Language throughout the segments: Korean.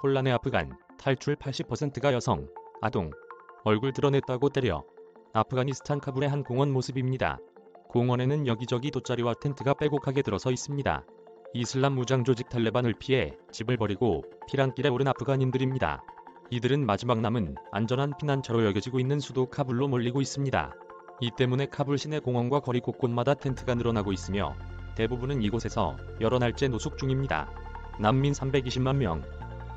혼란의 아프간, 탈출 80%가 여성, 아동, 얼굴 드러냈다고 때려. 아프가니스탄 카불의 한 공원 모습입니다. 공원에는 여기저기 돗자리와 텐트가 빼곡하게 들어서 있습니다. 이슬람 무장 조직 탈레반을 피해 집을 버리고 피난길에 오른 아프간인들입니다. 이들은 마지막 남은 안전한 피난처로 여겨지고 있는 수도 카불로 몰리고 있습니다. 이 때문에 카불 시내 공원과 거리 곳곳마다 텐트가 늘어나고 있으며 대부분은 이곳에서 여러 날째 노숙 중입니다. 난민 320만 명.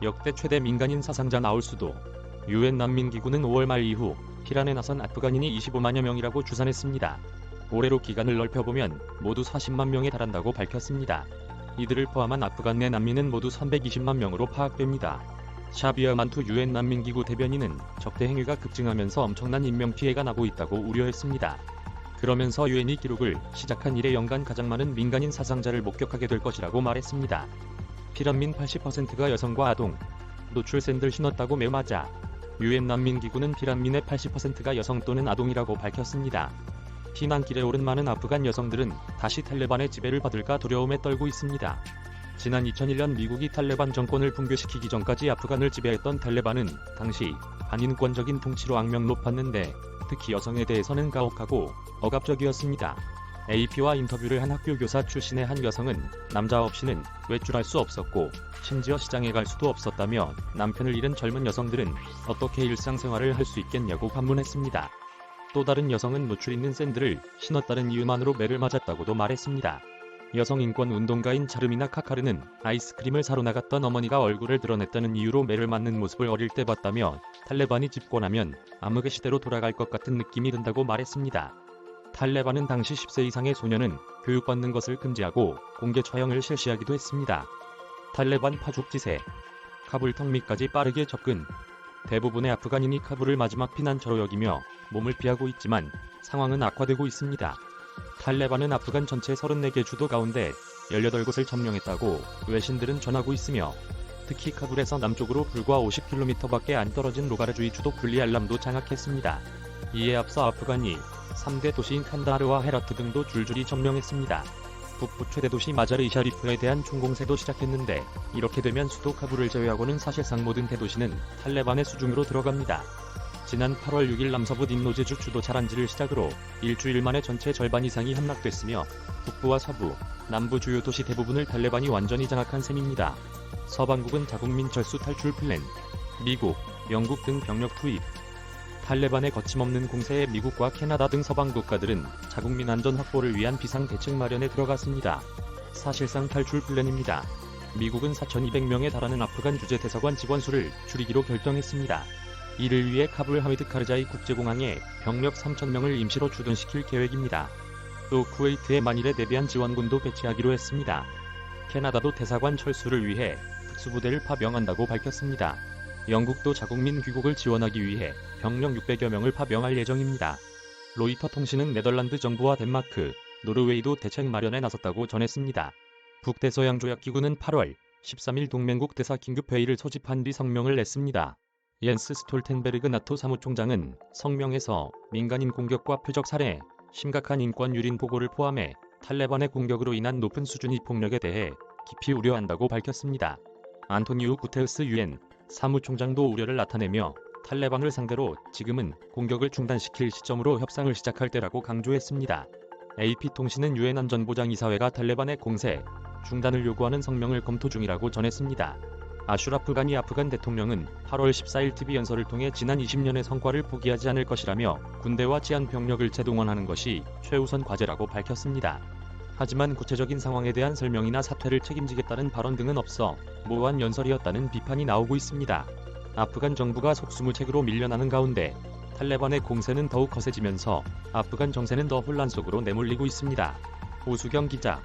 역대 최대 민간인 사상자 나올 수도. 유엔 난민기구는 5월 말 이후 피난에 나선 아프간인이 25만여 명이라고 추산했습니다. 올해로 기간을 넓혀보면 모두 40만 명에 달한다고 밝혔습니다. 이들을 포함한 아프간 내 난민은 모두 320만 명으로 파악됩니다. 샤비아 만투 유엔 난민기구 대변인은 적대 행위가 급증하면서 엄청난 인명피해가 나고 있다고 우려했습니다. 그러면서 유엔이 기록을 시작한 이래 연간 가장 많은 민간인 사상자를 목격하게 될 것이라고 말했습니다. 피난민 80%가 여성과 아동, 노출 샌들 신었다고 매우 맞아. 유엔 난민기구는 피난민의 80%가 여성 또는 아동이라고 밝혔습니다. 피난길에 오른 많은 아프간 여성들은 다시 탈레반의 지배를 받을까 두려움에 떨고 있습니다. 지난 2001년 미국이 탈레반 정권을 붕괴시키기 전까지 아프간을 지배했던 탈레반은 당시 반인권적인 통치로 악명 높았는데 특히 여성에 대해서는 가혹하고 억압적이었습니다. AP와 인터뷰를 한 학교 교사 출신의 한 여성은 남자 없이는 외출할 수 없었고 심지어 시장에 갈 수도 없었다며 남편을 잃은 젊은 여성들은 어떻게 일상생활을 할 수 있겠냐고 반문했습니다. 또 다른 여성은 노출 있는 샌들을 신었다는 이유만으로 매를 맞았다고도 말했습니다. 여성인권 운동가인 차르미나 카카르는 아이스크림을 사러 나갔던 어머니가 얼굴을 드러냈다는 이유로 매를 맞는 모습을 어릴 때 봤다며 탈레반이 집권하면 암흑의 시대로 돌아갈 것 같은 느낌이 든다고 말했습니다. 탈레반은 당시 10세 이상의 소년은 교육받는 것을 금지하고 공개 처형을 실시하기도 했습니다. 탈레반 파죽지세. 카불 턱밑까지 빠르게 접근. 대부분의 아프간인이 카불을 마지막 피난처로 여기며 몸을 피하고 있지만 상황은 악화되고 있습니다. 탈레반은 아프간 전체 34개 주도 가운데 18곳을 점령했다고 외신들은 전하고 있으며 특히 카불에서 남쪽으로 불과 50km밖에 안 떨어진 로가르주의 주도 굴리알람도 장악했습니다. 이에 앞서 아프간이 3대 도시인 칸다하르와 헤라트 등도 줄줄이 점령했습니다. 북부 최대 도시 마자르 이샤리프에 대한 총공세도 시작했는데 이렇게 되면 수도 카불을 제외하고는 사실상 모든 대도시는 탈레반의 수중으로 들어갑니다. 지난 8월 6일 남서부 딘노제주 주도 차란지를 시작으로 일주일 만에 전체 절반 이상이 함락됐으며 북부와 서부, 남부 주요 도시 대부분을 탈레반이 완전히 장악한 셈입니다. 서방국은 자국민 철수 탈출 플랜, 미국, 영국 등 병력 투입. 탈레반의 거침없는 공세에 미국과 캐나다 등 서방 국가들은 자국민 안전 확보를 위한 비상 대책 마련에 들어갔습니다. 사실상 탈출 플랜입니다. 미국은 4,200명에 달하는 아프간 주재 대사관 직원수를 줄이기로 결정했습니다. 이를 위해 카불 하미드 카르자이 국제공항에 병력 3,000명을 임시로 주둔시킬 계획입니다. 또 쿠웨이트에 만일에 대비한 지원군도 배치하기로 했습니다. 캐나다도 대사관 철수를 위해 특수부대를 파병한다고 밝혔습니다. 영국도 자국민 귀국을 지원하기 위해 병력 600여 명을 파병할 예정입니다. 로이터 통신은 네덜란드 정부와 덴마크, 노르웨이도 대책 마련에 나섰다고 전했습니다. 북대서양조약기구는 8월 13일 동맹국 대사 긴급회의를 소집한 뒤 성명을 냈습니다. 옌스 스톨텐베르그 나토 사무총장은 성명에서 민간인 공격과 표적 살해, 심각한 인권 유린 보고를 포함해 탈레반의 공격으로 인한 높은 수준의 폭력에 대해 깊이 우려한다고 밝혔습니다. 안토니우 구테르스 유엔 사무총장도 우려를 나타내며 탈레반을 상대로 지금은 공격을 중단시킬 시점으로 협상을 시작할 때라고 강조했습니다. AP통신은 유엔 안전보장이사회가 탈레반의 공세 중단을 요구하는 성명을 검토 중이라고 전했습니다. 아슈라프 가니 아프간 대통령은 8월 14일 TV 연설을 통해 지난 20년의 성과를 포기하지 않을 것이라며 군대와 치안 병력을 재동원하는 것이 최우선 과제라고 밝혔습니다. 하지만 구체적인 상황에 대한 설명이나 사퇴를 책임지겠다는 발언 등은 없어 모호한 연설이었다는 비판이 나오고 있습니다. 아프간 정부가 속수무책으로 밀려나는 가운데 탈레반의 공세는 더욱 거세지면서 아프간 정세는 더 혼란 속으로 내몰리고 있습니다. 오수경 기자.